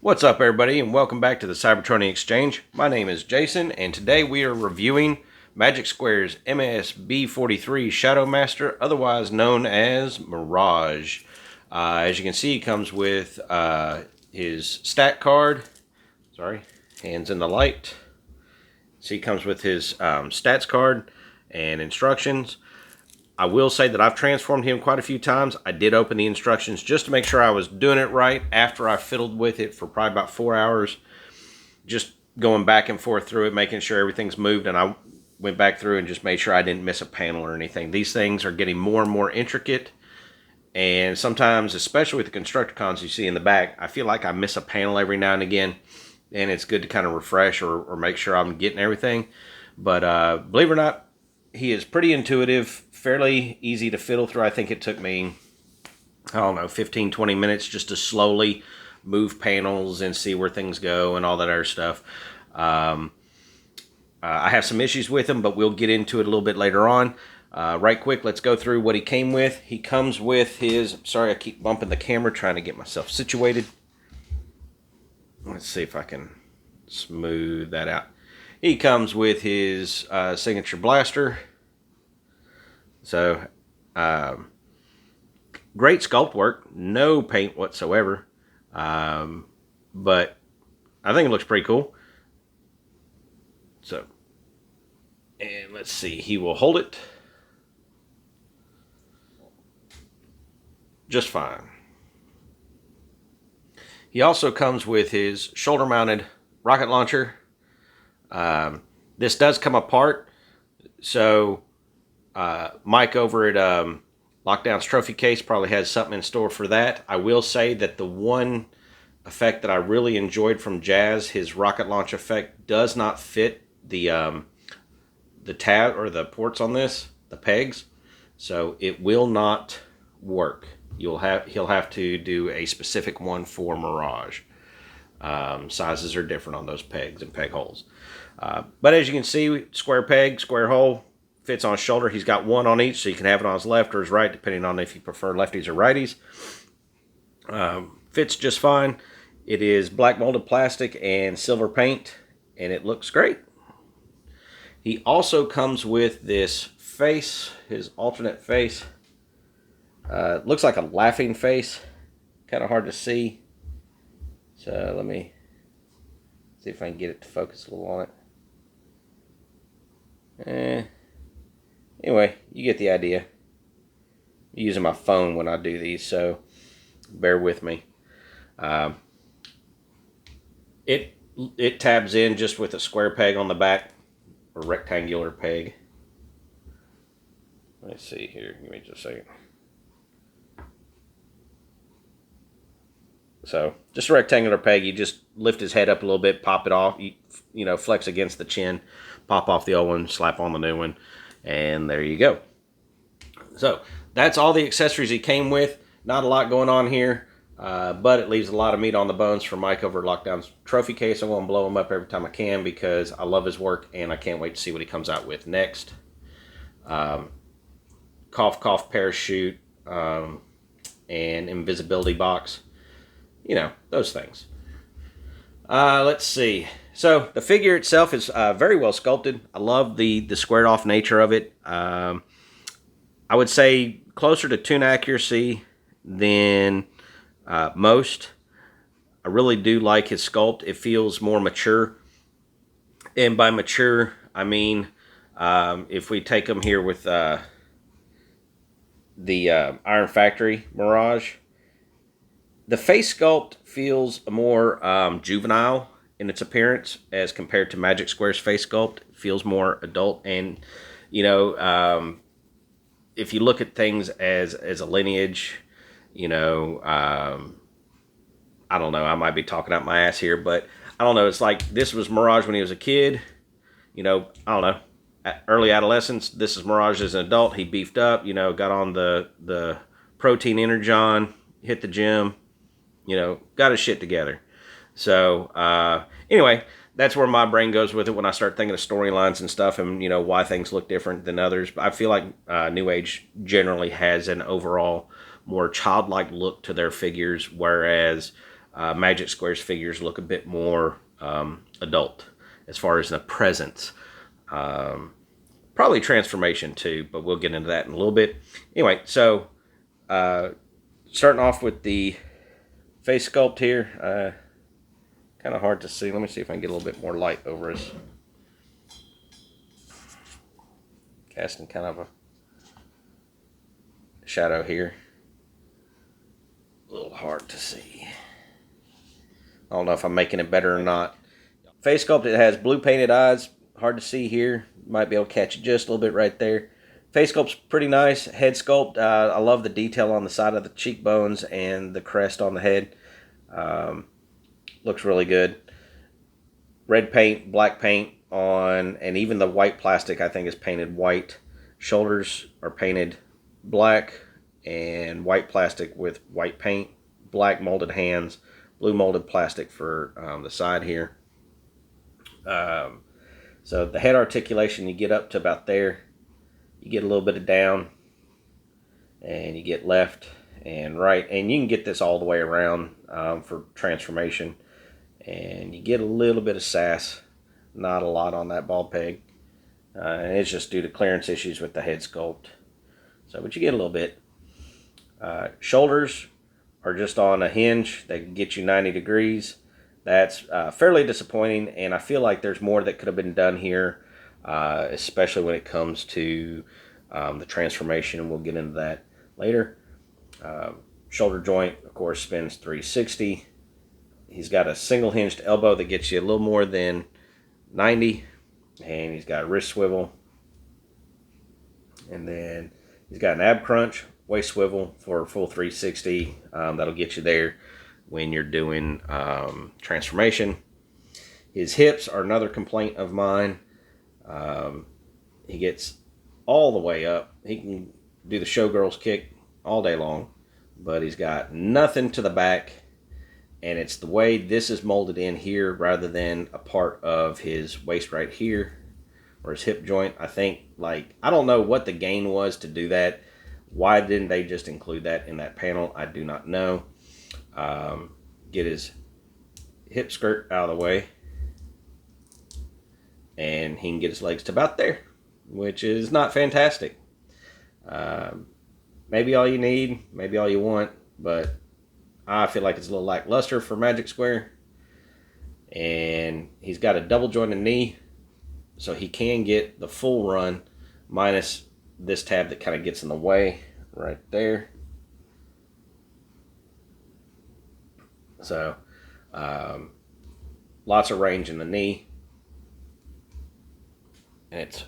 What's up, everybody, and welcome back to the Cybertronic Exchange. My name is Jason, and today we are reviewing Magic Square's MAS B43 Shadow Master, otherwise known as Mirage. As you can see, he comes with his stat card. Sorry, hands in the light. So he comes with his stats card and instructions. I will say that I've transformed him quite a few times. I did open the instructions just to make sure I was doing it right after I fiddled with it for probably about 4 hours. Just going back and forth through it, making sure everything's moved. And I went back through and just made sure I didn't miss a panel or anything. These things are getting more and more intricate. And sometimes, especially with the Constructicons you see in the back, I feel like I miss a panel every now and again. And it's good to kind of refresh or make sure I'm getting everything. But believe it or not, he is pretty intuitive, fairly easy to fiddle through. I think it took me, 15-20 minutes just to slowly move panels and see where things go and all that other stuff. I have some issues with him, but we'll get into it a little bit later on. Right quick, let's go through what he came with. He comes with his, sorry, I keep bumping the camera trying to get myself situated. Let's see if I can smooth that out. He comes with his signature blaster. So, great sculpt work. No paint whatsoever. But I think it looks pretty cool. So, and let's see. He will hold it just fine. He also comes with his shoulder-mounted rocket launcher. This does come apart, so Mike over at Lockdown's Trophy Case probably has something in store for that. I will say that the one effect that I really enjoyed from Jazz, his rocket launch effect, does not fit the tab or the ports on this, the pegs, so it will not work. He'll have to do a specific one for Mirage. Sizes are different on those pegs and peg holes. But as you can see, square peg, square hole, fits on his shoulder. He's got one on each, so you can have it on his left or his right, depending on if you prefer lefties or righties. Fits just fine. It is black molded plastic and silver paint, and it looks great. He also comes with this face, his alternate face. Looks like a laughing face. Kind of hard to see. So let me see if I can get it to focus a little on it. Anyway, you get the idea. I'm using my phone when I do these, so bear with me. It tabs in just with a square peg on the back, or rectangular peg. Let's see here. Give me just a second. So, just a rectangular peg. You just lift his head up a little bit, pop it off, you flex against the chin, pop off the old one, slap on the new one, and there you go. So, that's all the accessories he came with. Not a lot going on here, but it leaves a lot of meat on the bones for Mike over at Lockdown's Trophy Case. I'm going to blow him up every time I can because I love his work, and I can't wait to see what he comes out with next. Cough, cough, parachute, and invisibility box. Those things. Let's see. So the figure itself is very well sculpted. I love the squared off nature of it. I would say closer to toon accuracy than most. I really do like his sculpt. It feels more mature. And by mature, I mean if we take him here with the Iron Factory Mirage, the face sculpt feels more juvenile in its appearance as compared to Magic Square's face sculpt. It feels more adult, and if you look at things as a lineage, I don't know, I might be talking out my ass here, but I don't know, it's like this was Mirage when he was a kid, I don't know, early adolescence. This is Mirage as an adult. He beefed up, got on the protein energon, hit the gym, got his shit together. So, anyway, that's where my brain goes with it when I start thinking of storylines and stuff and, why things look different than others. But I feel like New Age generally has an overall more childlike look to their figures, whereas Magic Squares figures look a bit more adult as far as the presence. Probably transformation too, but we'll get into that in a little bit. Anyway, so starting off with the face sculpt here. Kind of hard to see. Let me see if I can get a little bit more light over us. Casting kind of a shadow here. A little hard to see. I don't know if I'm making it better or not. Face sculpt, it has blue painted eyes. Hard to see here. Might be able to catch it just a little bit right there. Face sculpt's pretty nice. Head sculpt, I love the detail on the side of the cheekbones and the crest on the head. Looks really good. Red paint, black paint on, and even the white plastic I think is painted white. Shoulders are painted black and white plastic with white paint. Black molded hands, blue molded plastic for the side here. So the head articulation, you get up to about there. You get a little bit of down, and you get left and right. And you can get this all the way around for transformation. And you get a little bit of sass, not a lot on that ball peg. And it's just due to clearance issues with the head sculpt. So, but you get a little bit. Shoulders are just on a hinge. They can get you 90 degrees. That's fairly disappointing, and I feel like there's more that could have been done here, especially when it comes to the transformation, and we'll get into that later. Shoulder joint, of course, spins 360. He's got a single hinged elbow that gets you a little more than 90, and he's got a wrist swivel, and then he's got an ab crunch, waist swivel for a full 360. That'll get you there when you're doing transformation. His hips are another complaint of mine. He gets all the way up. He can do the showgirl's kick all day long, but he's got nothing to the back, and it's the way this is molded in here rather than a part of his waist right here or his hip joint. I think, like, I don't know what the gain was to do that. Why didn't they just include that in that panel? I do not know. Get his hip skirt out of the way, and he can get his legs to about there, which is not fantastic. Maybe all you need, maybe all you want, but I feel like it's a little lackluster for Magic Square. And he's got a double jointed knee, so he can get the full run minus this tab that kind of gets in the way right there. So lots of range in the knee, and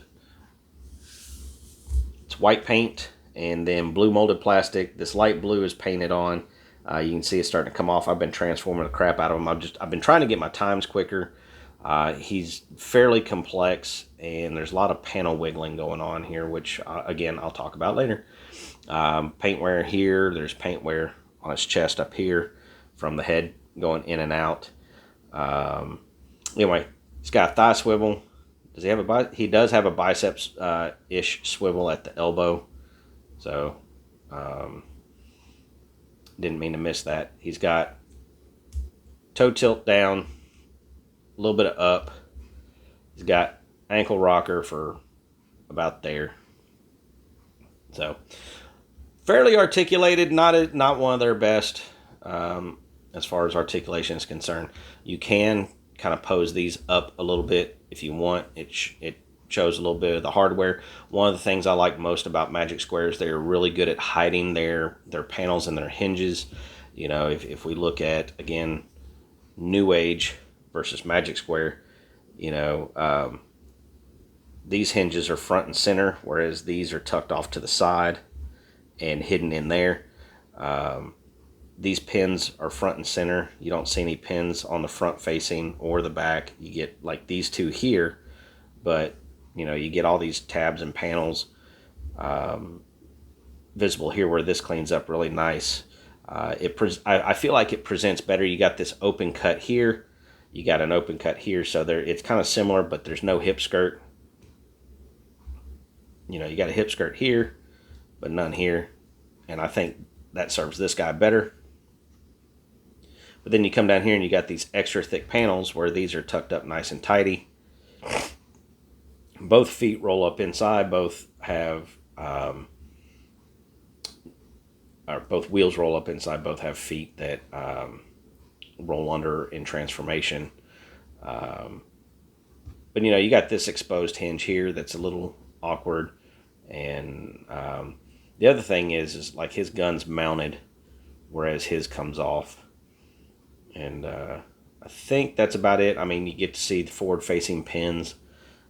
it's white paint and then blue molded plastic. This light blue is painted on. You can see it's starting to come off. I've been transforming the crap out of him. I've been trying to get my times quicker. He's fairly complex, and there's a lot of panel wiggling going on here, which again I'll talk about later. Paint wear here. There's paint wear on his chest up here from the head going in and out. Anyway, he's got a thigh swivel. Does he have a he does have a biceps ish swivel at the elbow. So didn't mean to miss that. He's got toe tilt down, a little bit of up. He's got ankle rocker for about there. So fairly articulated, not one of their best as far as articulation is concerned. You can kind of pose these up a little bit if you want. It shows a little bit of the hardware. One of the things I like most about Magic Square is they're really good at hiding their panels and their hinges. You know, if we look at, again, New Age versus Magic Square, you know, these hinges are front and center, whereas these are tucked off to the side and hidden in there. These pins are front and center. You don't see any pins on the front facing or the back. You get like these two here, but you know, you get all these tabs and panels visible here where this cleans up really nice. I feel like it presents better. You got this open cut here. You got an open cut here, so it's kind of similar, but there's no hip skirt. You know, you got a hip skirt here, but none here. And I think that serves this guy better. But then you come down here and you got these extra thick panels where these are tucked up nice and tidy. Both feet roll up inside. Both have, or both wheels roll up inside. Both have feet that roll under in transformation. But you know, you got this exposed hinge here that's a little awkward. And the other thing is like his gun's mounted, whereas his comes off. And I think that's about it. I mean, you get to see the forward-facing pins,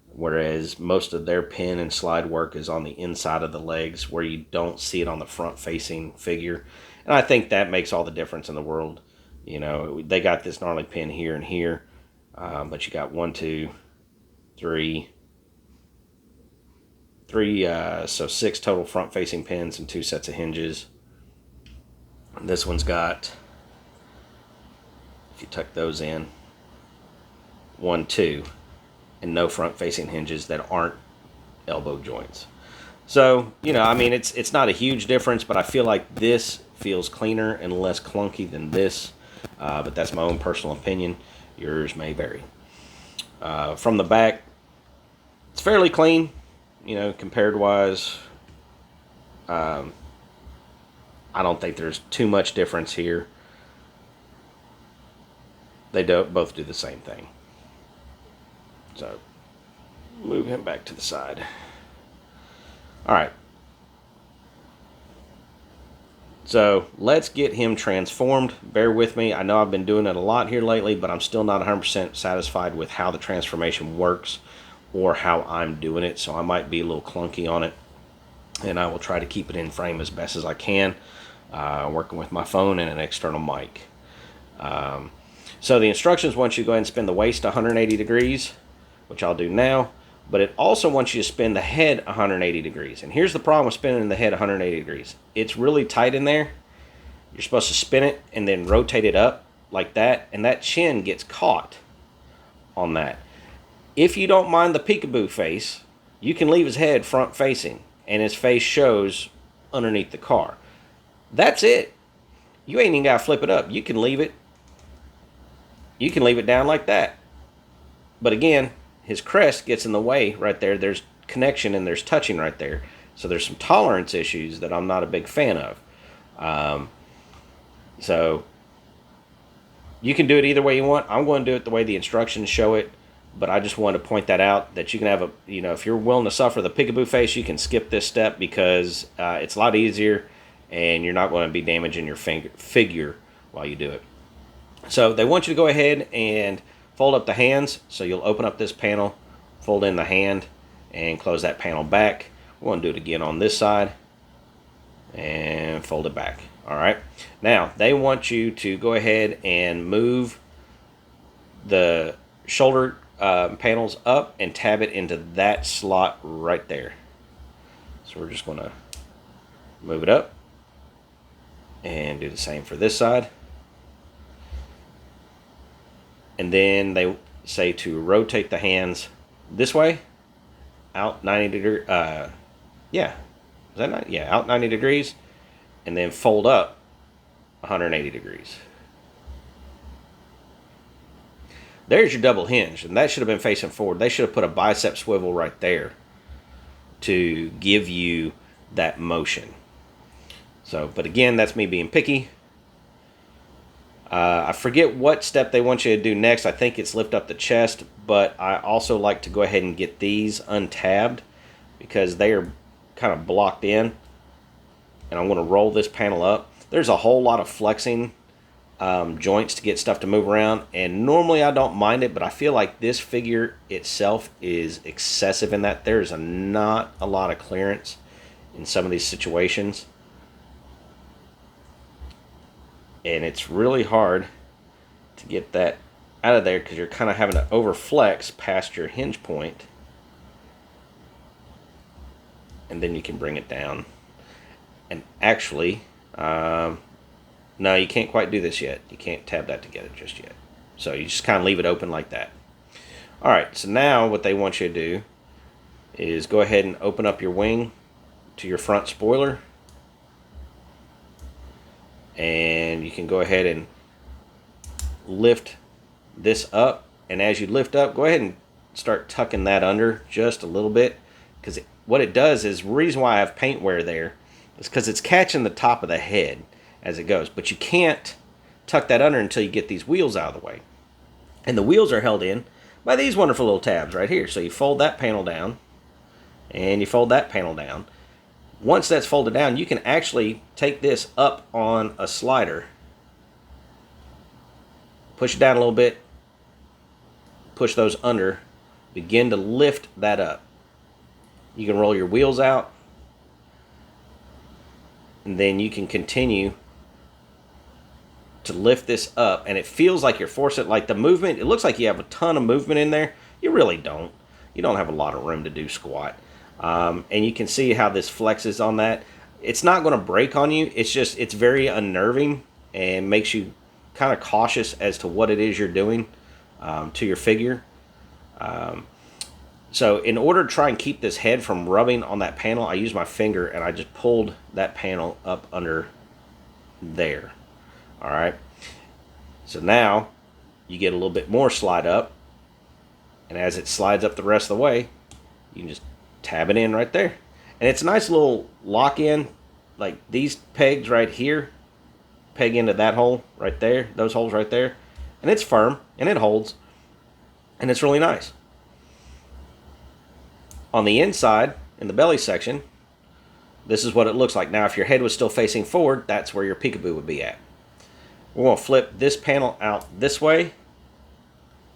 whereas most of their pin and slide work is on the inside of the legs, where you don't see it on the front-facing figure. And I think that makes all the difference in the world. You know, they got this gnarly pin here and here, but you got 1, 2, 3, so 6 total front-facing pins and 2 sets of hinges. This one's got, if you tuck those in, 1, 2, and no front-facing hinges that aren't elbow joints. So, you know, I mean, it's not a huge difference, but I feel like this feels cleaner and less clunky than this. But that's my own personal opinion. Yours may vary. From the back, it's fairly clean, you know, compared-wise. I don't think there's too much difference here. They both do the same thing. So, move him back to the side. All right. So, let's get him transformed. Bear with me. I know I've been doing it a lot here lately, but I'm still not 100% satisfied with how the transformation works or how I'm doing it. So, I might be a little clunky on it. And I will try to keep it in frame as best as I can, working with my phone and an external mic. So, the instructions want you to go ahead and spin the waist 180 degrees, which I'll do now. But it also wants you to spin the head 180 degrees. And here's the problem with spinning the head 180 degrees. It's really tight in there. You're supposed to spin it and then rotate it up like that. And that chin gets caught on that. If you don't mind the peekaboo face, you can leave his head front facing. And his face shows underneath the car. That's it. You ain't even got to flip it up. You can leave it. You can leave it down like that. But again, his crest gets in the way right there. There's connection and there's touching right there. So there's some tolerance issues that I'm not a big fan of. So you can do it either way you want. I'm going to do it the way the instructions show it. But I just wanted to point that out, that you can have a, you know, if you're willing to suffer the peekaboo face, you can skip this step because it's a lot easier and you're not going to be damaging your figure while you do it. So they want you to go ahead and fold up the hands. So you'll open up this panel, fold in the hand, and close that panel back. We're going to do it again on this side and fold it back. All right. Now, they want you to go ahead and move the shoulder panels up and tab it into that slot right there. So we're just going to move it up and do the same for this side. And then they say to rotate the hands this way, out 90 degrees. Yeah, is that not? Yeah, out 90 degrees, and then fold up 180 degrees. There's your double hinge, and that should have been facing forward. They should have put a bicep swivel right there to give you that motion. So, but again, that's me being picky. I forget what step they want you to do next. I think it's lift up the chest, but I also like to go ahead and get these untabbed because they are kind of blocked in. And I'm going to roll this panel up. There's a whole lot of flexing joints to get stuff to move around, and normally I don't mind it, but I feel like this figure itself is excessive in that there's not a lot of clearance in some of these situations. And it's really hard to get that out of there because you're kind of having to overflex past your hinge point. And then you can bring it down. And actually, no, you can't quite do this yet. You can't tab that together just yet. So you just kind of leave it open like that. All right, so now what they want you to do is go ahead and open up your wing to your front spoiler. And you can go ahead and lift this up, and as you lift up, go ahead and start tucking that under just a little bit, because what it does is, the reason why I have paint wear there is because it's catching the top of the head as it goes, but you can't tuck that under until you get these wheels out of the way. And the wheels are held in by these wonderful little tabs right here. So you fold that panel down, and you fold that panel down. Once that's folded down, you can actually take this up on a slider, push it down a little bit, push those under, begin to lift that up. You can roll your wheels out, and then you can continue to lift this up, and it feels like you're forcing it. Like the movement, it looks like you have a ton of movement in there. You really don't. You don't have a lot of room to do squat. And you can see how this flexes on that. It's not going to break on you. It's just, it's very unnerving and makes you kind of cautious as to what it is you're doing to your figure. So in order to try and keep this head from rubbing on that panel, I use my finger and I just pulled that panel up under there. All right. So now you get a little bit more slide up, and as it slides up the rest of the way, you can just tab it in right there. And it's a nice little lock in, like these pegs right here peg into that hole right there, those holes right there, and it's firm and it holds, and it's really nice. On the inside, in the belly section, this is what it looks like. Now, if your head was still facing forward, that's where your peekaboo would be at. We're going to flip this panel out this way,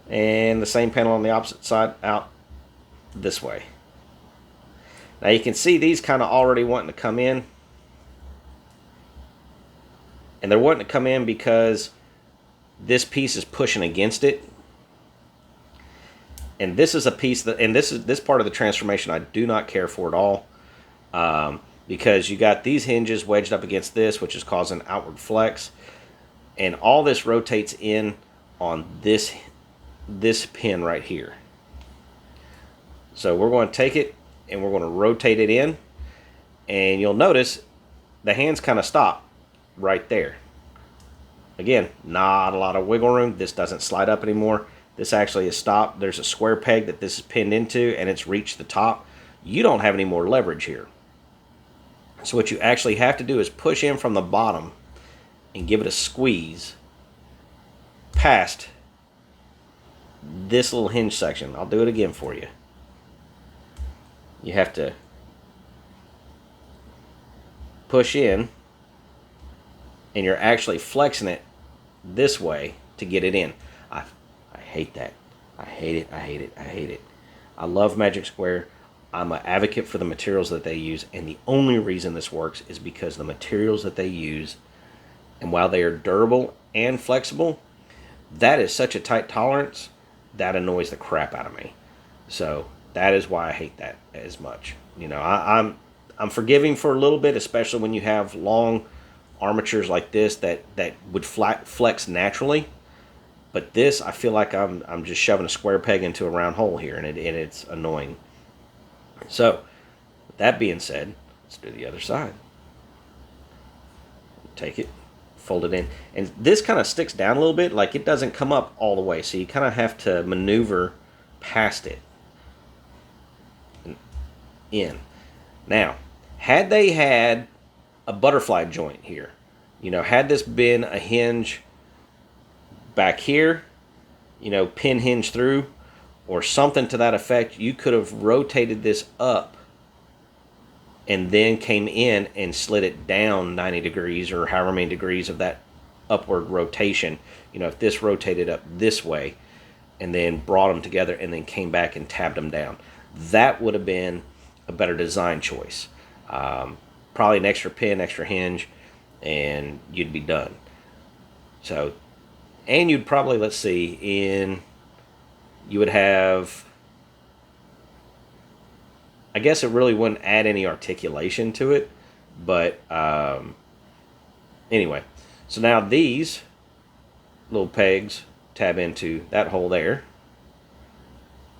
and the same panel on the opposite side out this way. Now you can see these kind of already wanting to come in, and they're wanting to come in because this piece is pushing against it. And this is a piece that, and this part of the transformation I do not care for at all, because you got these hinges wedged up against this, which is causing outward flex, and all this rotates in on this pin right here. So we're going to take it and we're going to rotate it in, and you'll notice the hands kind of stop right there. Again, not a lot of wiggle room. This doesn't slide up anymore. This actually is stopped. There's a square peg that this is pinned into, and it's reached the top. You don't have any more leverage here. So what you actually have to do is push in from the bottom and give it a squeeze past this little hinge section. I'll do it again for you. You have to push in, and you're actually flexing it this way to get it in. I hate that. I hate it. I hate it. I hate it. I love Magic Square. I'm an advocate for the materials that they use, and the only reason this works is because the materials that they use, and while they are durable and flexible, that is such a tight tolerance that annoys the crap out of me. So that is why I hate that as much. You know, I'm forgiving for a little bit, especially when you have long armatures like this that would flex naturally. But this, I feel like I'm just shoving a square peg into a round hole here, and it's annoying. So, with that being said, let's do the other side. Take it, fold it in. And this kind of sticks down a little bit, like it doesn't come up all the way. So you kind of have to maneuver past it. And in. Now, had they had a butterfly joint here, you know, had this been a hinge back here, you know, pin hinge through, or something to that effect, you could have rotated this up and then came in and slid it down 90 degrees or however many degrees of that upward rotation. You know, if this rotated up this way and then brought them together and then came back and tabbed them down, that would have been a better design choice. Probably an extra pin, extra hinge, and you'd be done. So, and you'd probably, let's see, you would have, I guess it really wouldn't add any articulation to it, but anyway. So now these little pegs tab into that hole there,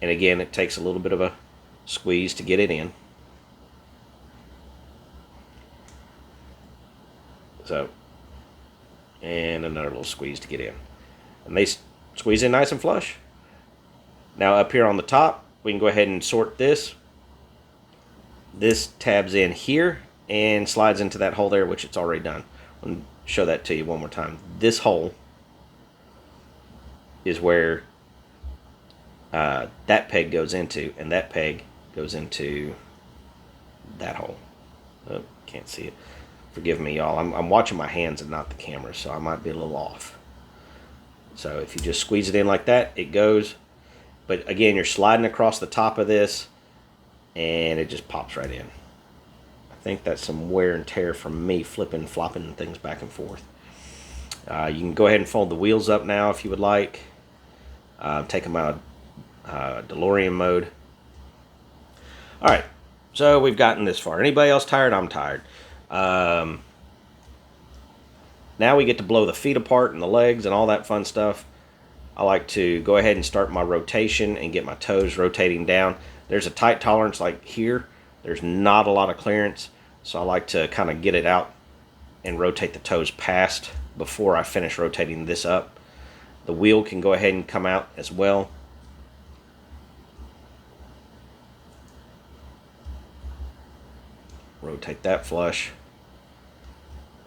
and again, it takes a little bit of a squeeze to get it in. So, and another little squeeze to get in. and they squeeze in nice and flush. Now up here on the top, we can go ahead and sort this. This tabs in here and slides into that hole there, which it's already done. I'll show that to you one more time. This hole is where that peg goes into, and that peg goes into that hole. Oh, can't see it. Forgive me, y'all. I'm watching my hands and not the camera, so I might be a little off. So if you just squeeze it in like that, it goes. But again, you're sliding across the top of this, and it just pops right in. I think that's some wear and tear from me flopping things back and forth. You can go ahead and fold the wheels up now if you would like. Take them out of DeLorean mode. Alright, so we've gotten this far. Anybody else tired? I'm tired. Now we get to blow the feet apart and the legs and all that fun stuff. I like to go ahead and start my rotation and get my toes rotating down. There's a tight tolerance like here. There's not a lot of clearance, so I like to kind of get it out and rotate the toes past before I finish rotating this up. The wheel can go ahead and come out as well. Rotate that flush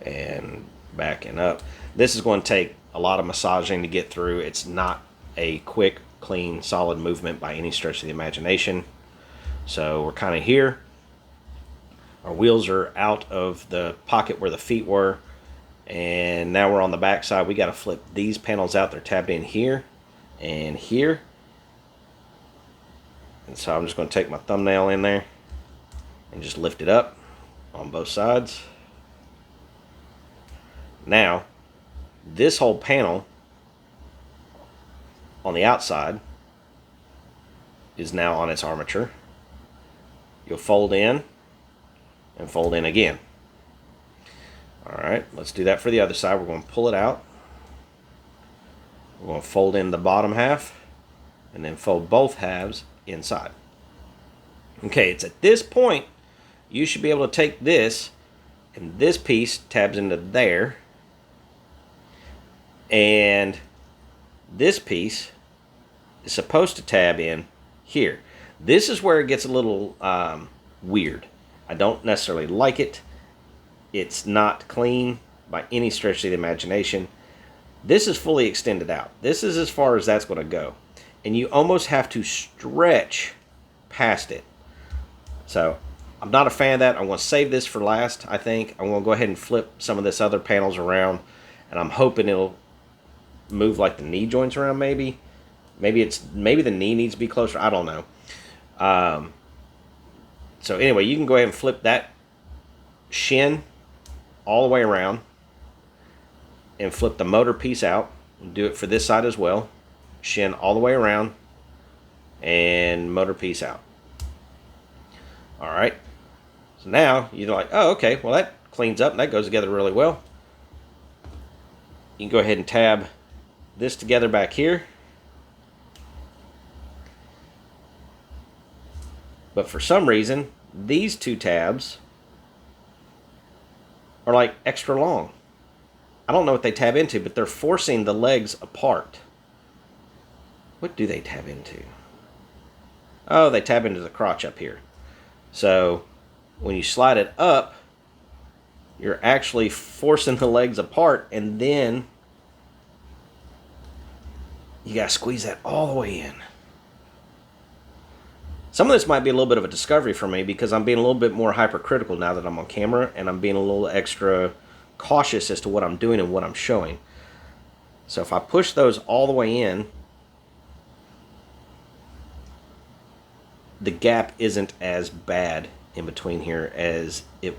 and backing up. This is going to take a lot of massaging to get through. It's not a quick, clean, solid movement by any stretch of the imagination. So we're kind of here. Our wheels are out of the pocket where the feet were, and now we're on the back side. We got to flip these panels out. They're tabbed in here and here. And so I'm just going to take my thumbnail in there and just lift it up on both sides. Now, this whole panel on the outside is now on its armature. You'll fold in and fold in again. Alright, let's do that for the other side. We're going to pull it out. We're going to fold in the bottom half and then fold both halves inside. Okay, it's at this point you should be able to take this, and this piece tabs into there, and this piece is supposed to tab in here. This is where it gets a little weird. I don't necessarily like it. It's not clean by any stretch of the imagination. This is fully extended out. This is as far as that's going to go. And you almost have to stretch past it. So I'm not a fan of that. I'm going to save this for last, I think. I'm going to go ahead and flip some of this other panels around. And I'm hoping it'll move like the knee joints around maybe. Maybe the knee needs to be closer. I don't know. So anyway, you can go ahead and flip that shin all the way around and flip the motor piece out. Do it for this side as well. Shin all the way around and motor piece out. Alright, so now you're like, oh, okay, well that cleans up and that goes together really well. You can go ahead and tab this together back here. But for some reason, these two tabs are like extra long. I don't know what they tab into, but they're forcing the legs apart. What do they tab into? Oh, they tab into the crotch up here. So when you slide it up, you're actually forcing the legs apart, and then you gotta squeeze that all the way in. Some of this might be a little bit of a discovery for me because I'm being a little bit more hypercritical now that I'm on camera, and I'm being a little extra cautious as to what I'm doing and what I'm showing. So if I push those all the way in, the gap isn't as bad in between here as it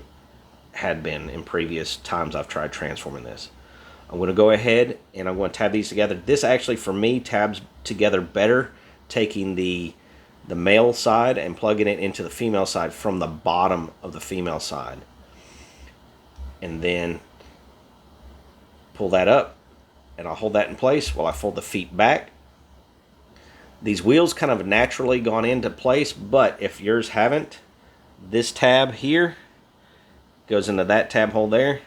had been in previous times I've tried transforming this. I'm going to go ahead and I'm going to tab these together. This actually for me tabs together better, taking the male side and plugging it into the female side from the bottom of the female side. And then pull that up, and I'll hold that in place while I fold the feet back. These wheels kind of naturally gone into place, but if yours haven't, this tab here goes into that tab hole there,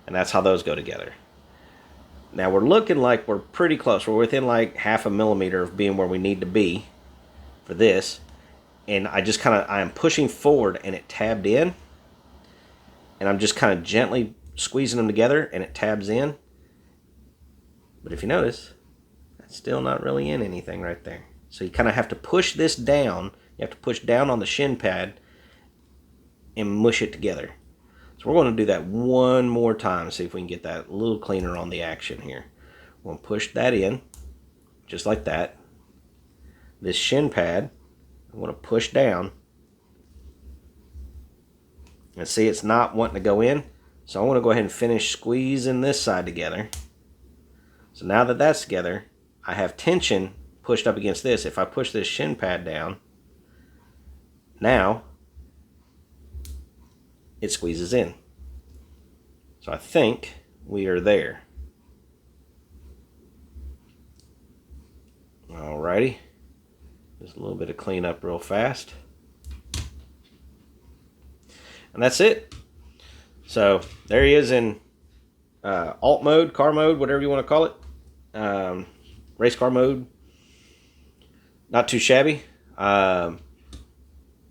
and that's how those go together. Now we're looking like we're pretty close. We're within like half a millimeter of being where we need to be for this. And I am pushing forward and it tabbed in. And I'm just kind of gently squeezing them together and it tabs in. But if you notice, that's still not really in anything right there. So you kind of have to push this down. You have to push down on the shin pad and mush it together. So we're going to do that one more time, see if we can get that a little cleaner on the action here. We're going to push that in, just like that. This shin pad, I'm going to push down. And see, it's not wanting to go in. So I'm going to go ahead and finish squeezing this side together. So now that that's together, I have tension pushed up against this. If I push this shin pad down, now it squeezes in. So I think we are there. Alrighty. Just a little bit of cleanup real fast. And that's it. So there he is in alt mode, car mode, whatever you want to call it. Race car mode. Not too shabby.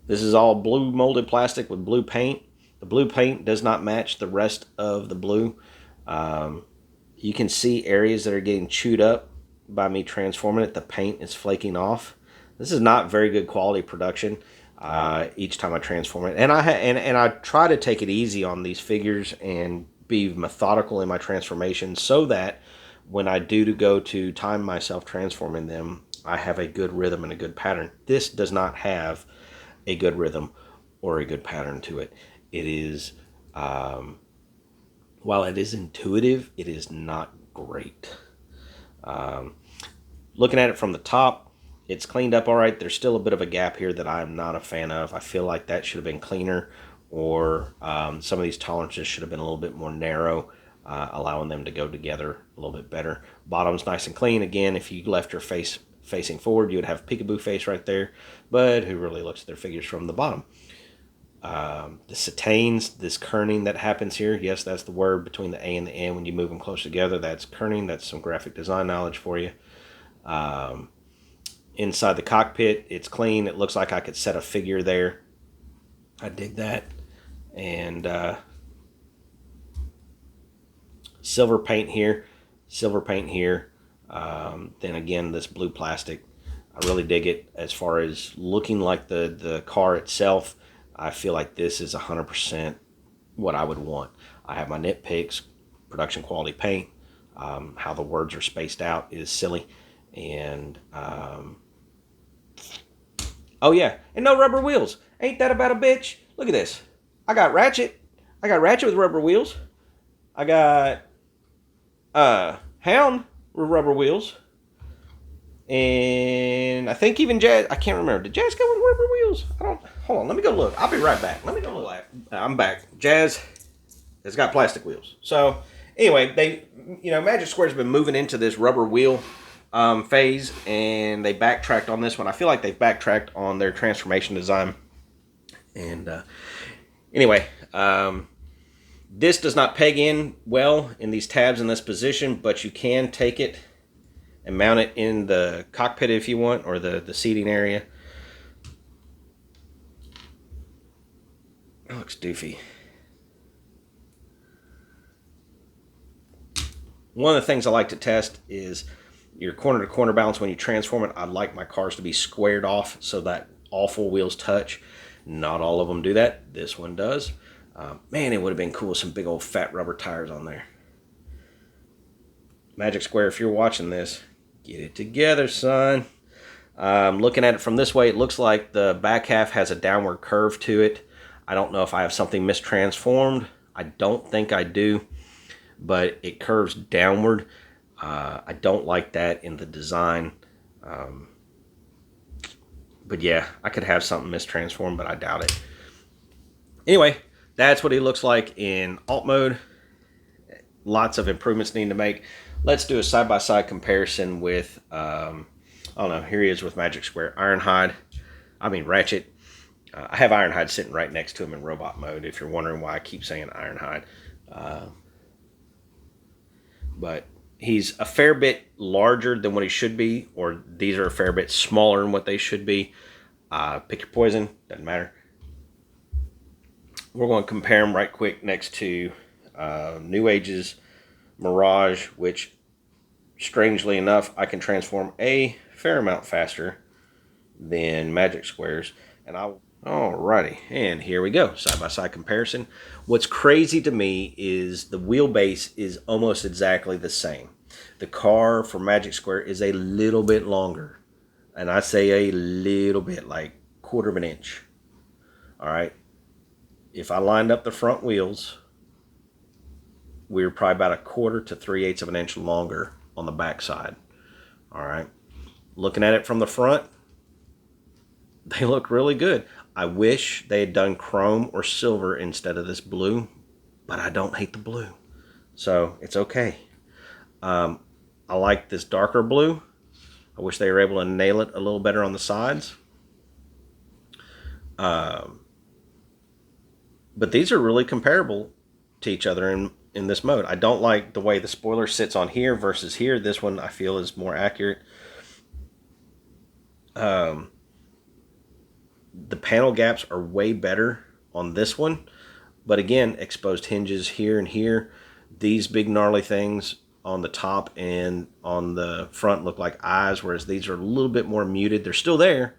This is all blue molded plastic with blue paint. The blue paint does not match the rest of the blue. You can see areas that are getting chewed up by me transforming it. The paint is flaking off. This is not very good quality production each time I transform it. And I try to take it easy on these figures and be methodical in my transformation so that when I do to go to time myself transforming them, I have a good rhythm and a good pattern. This does not have a good rhythm or a good pattern to it. It is, while it is intuitive, it is not great. Looking at it from the top, it's cleaned up all right. There's still a bit of a gap here that I'm not a fan of. I feel like that should have been cleaner, or some of these tolerances should have been a little bit more narrow, allowing them to go together a little bit better. Bottom's nice and clean. Again, if you left your face facing forward, you would have peekaboo face right there, but who really looks at their figures from the bottom? The setanes, this kerning that happens here, yes, that's the word between the A and the N when you move them close together. That's kerning. That's some graphic design knowledge for you. Inside the cockpit, it's clean. It looks like I could set a figure there. I dig that. And silver paint here, silver paint here. Then again, this blue plastic, I really dig it. As far as looking like the car itself, I feel like this is 100% what I would want. I have my nitpicks. Production quality paint, how the words are spaced out is silly, and oh yeah, and no rubber wheels. Ain't that about a bitch? Look at this. I got Ratchet with rubber wheels. I got Hound with rubber wheels. And I think even Jazz, I can't remember. Did Jazz go with rubber wheels? Hold on, let me go look. I'll be right back. Let me go look. I'm back. Jazz has got plastic wheels. So anyway, Magic Square's been moving into this rubber wheel phase, and they backtracked on this one. I feel like they've backtracked on their transformation design. And anyway, this does not peg in well in these tabs in this position, but you can take it and mount it in the cockpit if you want, or the seating area. It looks doofy. One of the things I like to test is your corner to corner balance when you transform it. I like my cars to be squared off so that all four wheels touch. Not all of them do that. This one does. Man, it would have been cool with some big old fat rubber tires on there. Magic Square, if you're watching this, get it together, son. Looking at it from this way, it looks like the back half has a downward curve to it. I don't know if I have something mistransformed. I don't think I do, but it curves downward. I don't like that in the design. But yeah, I could have something mistransformed, but I doubt it. Anyway, that's what he looks like in alt mode. Lots of improvements need to make. Let's do a side-by-side comparison with, I don't know, here he is with Magic Square. Ratchet. I have Ironhide sitting right next to him in robot mode, if you're wondering why I keep saying Ironhide. But He's a fair bit larger than what he should be, or these are a fair bit smaller than what they should be. Pick your poison, doesn't matter. We're going to compare them right quick next to New Age's Mirage, which, strangely enough, I can transform a fair amount faster than Magic Squares. Alrighty, and here we go, side-by-side comparison. What's crazy to me is the wheelbase is almost exactly the same. The car for Magic Square is a little bit longer, and I say a little bit, like quarter of an inch. All right, if I lined up the front wheels, we were probably about a quarter to 3/8 of an inch longer on the back side. All right, looking at it from the front, they look really good. I wish they had done chrome or silver instead of this blue, but I don't hate the blue, so it's okay. I like this darker blue. I wish they were able to nail it a little better on the sides. But these are really comparable to each other in this mode. I don't like the way the spoiler sits on here versus here. This one I feel is more accurate. The panel gaps are way better on this one. But again, exposed hinges here and here. These big gnarly things on the top and on the front look like eyes, whereas these are a little bit more muted. They're still there,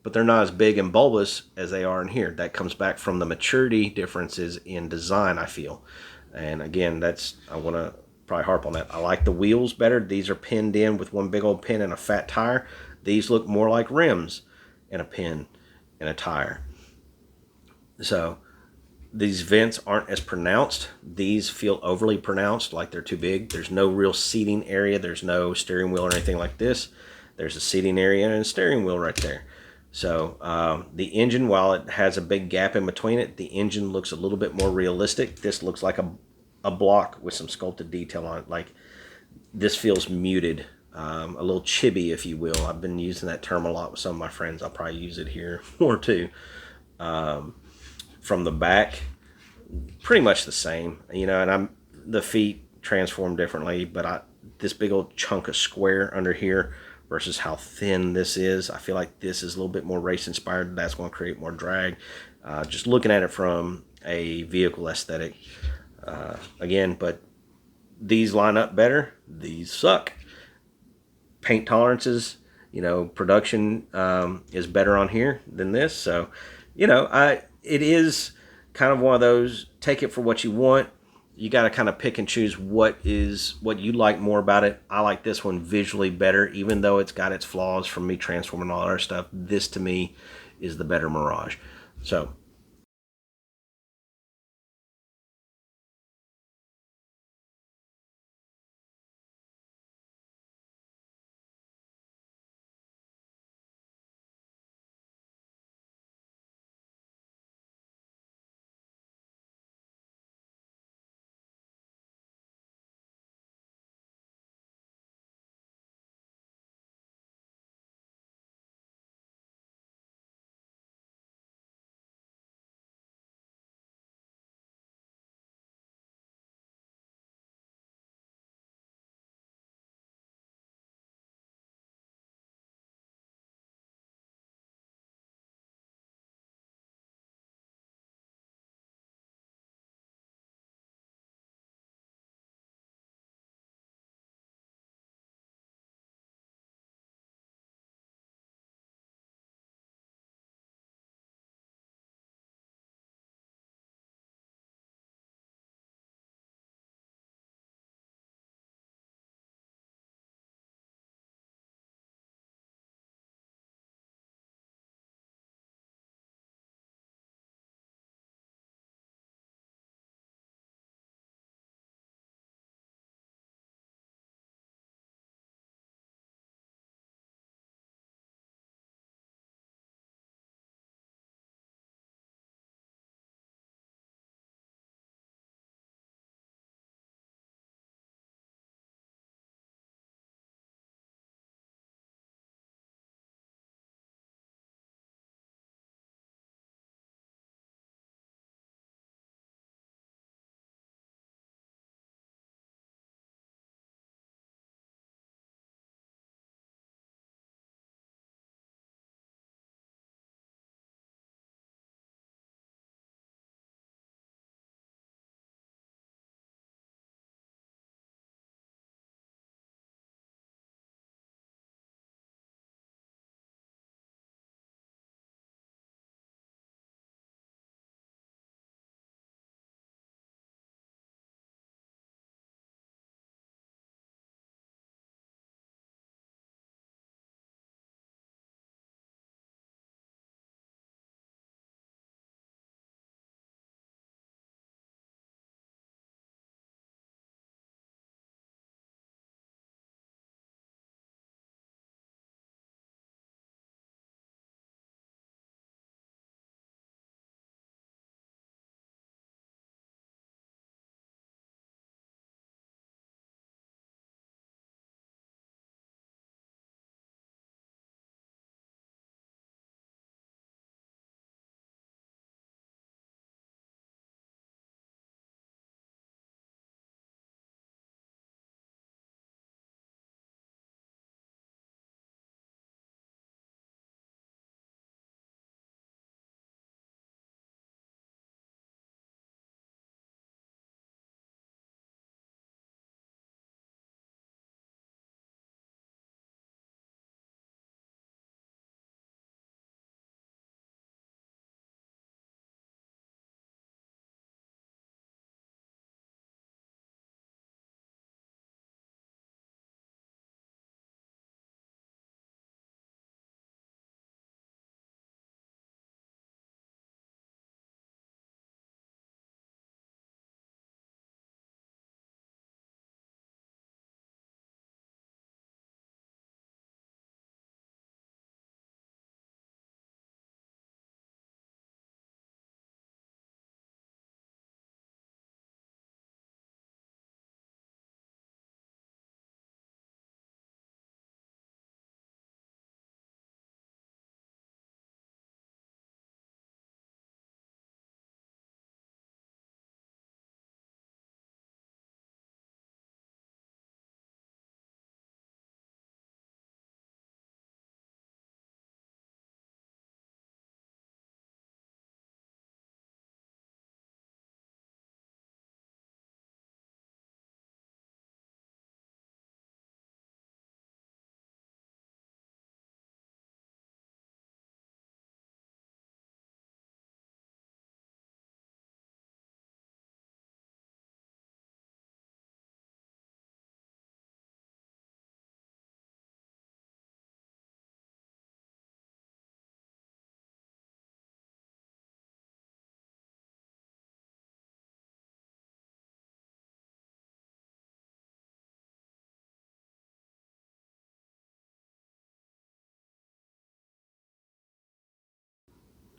but they're not as big and bulbous as they are in here. That comes back from the maturity differences in design, I feel. And again, I want to probably harp on that. I like the wheels better. These are pinned in with one big old pin and a fat tire. These look more like rims and a pin and a tire. So these vents aren't as pronounced. These feel overly pronounced, like they're too big. There's no real seating area. There's no steering wheel or anything like this. There's a seating area and a steering wheel right there. So the engine, while it has a big gap in between it, the engine looks a little bit more realistic. This looks like a block with some sculpted detail on it. Like, this feels muted, a little chibi, if you will. I've been using that term a lot with some of my friends. I'll probably use it here more too. From the back, pretty much the same, and the feet transform differently, but this big old chunk of square under here versus how thin this is, I feel like this is a little bit more race inspired. That's going to create more drag. Just looking at it from a vehicle aesthetic, again, but these line up better. These suck. Paint tolerances, production is better on here than this. So, it is kind of one of those, take it for what you want. You got to kind of pick and choose what you like more about it. I like this one visually better, even though it's got its flaws from me transforming all our stuff. This to me is the better Mirage. So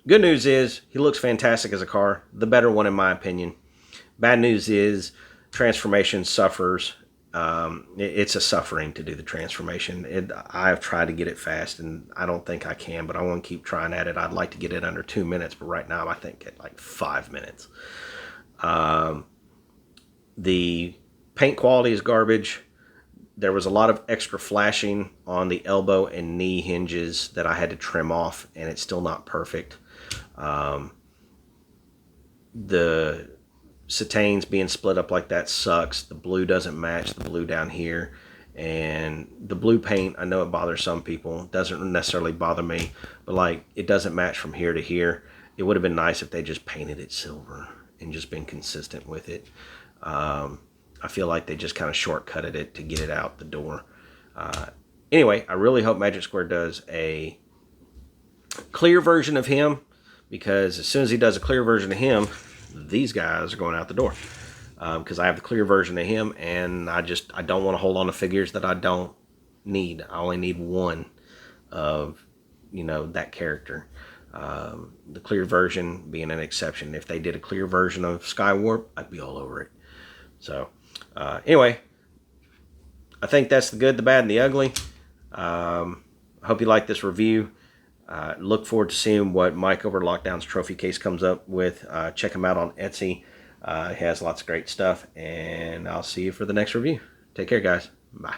Good news is he looks fantastic as a car, the better one in my opinion. Bad news is transformation suffers. It's a suffering to do the transformation. I've tried to get it fast, and I don't think I can, but I want to keep trying at it. I'd like to get it under 2 minutes, but right now I think at like 5 minutes. The paint quality is garbage. There was a lot of extra flashing on the elbow and knee hinges that I had to trim off, and it's still not perfect. The setanes being split up like that sucks. The blue doesn't match the blue down here, and the blue paint, I know it bothers some people. It doesn't necessarily bother me, but like it doesn't match from here to here. It would have been nice if they just painted it silver and just been consistent with it. I feel like they just kind of shortcutted it to get it out the door. Anyway, I really hope Magic Square does a clear version of him, because as soon as he does a clear version of him, these guys are going out the door. Because I have the clear version of him, and I don't want to hold on to figures that I don't need. I only need one of, that character. The clear version being an exception. If they did a clear version of Skywarp, I'd be all over it. So, anyway, I think that's the good, the bad, and the ugly. I hope you like this review. Look forward to seeing what Mike over at Lockdown's Trophy Case comes up with. Check him out on Etsy. He has lots of great stuff, and I'll see you for the next review. Take care, guys. Bye.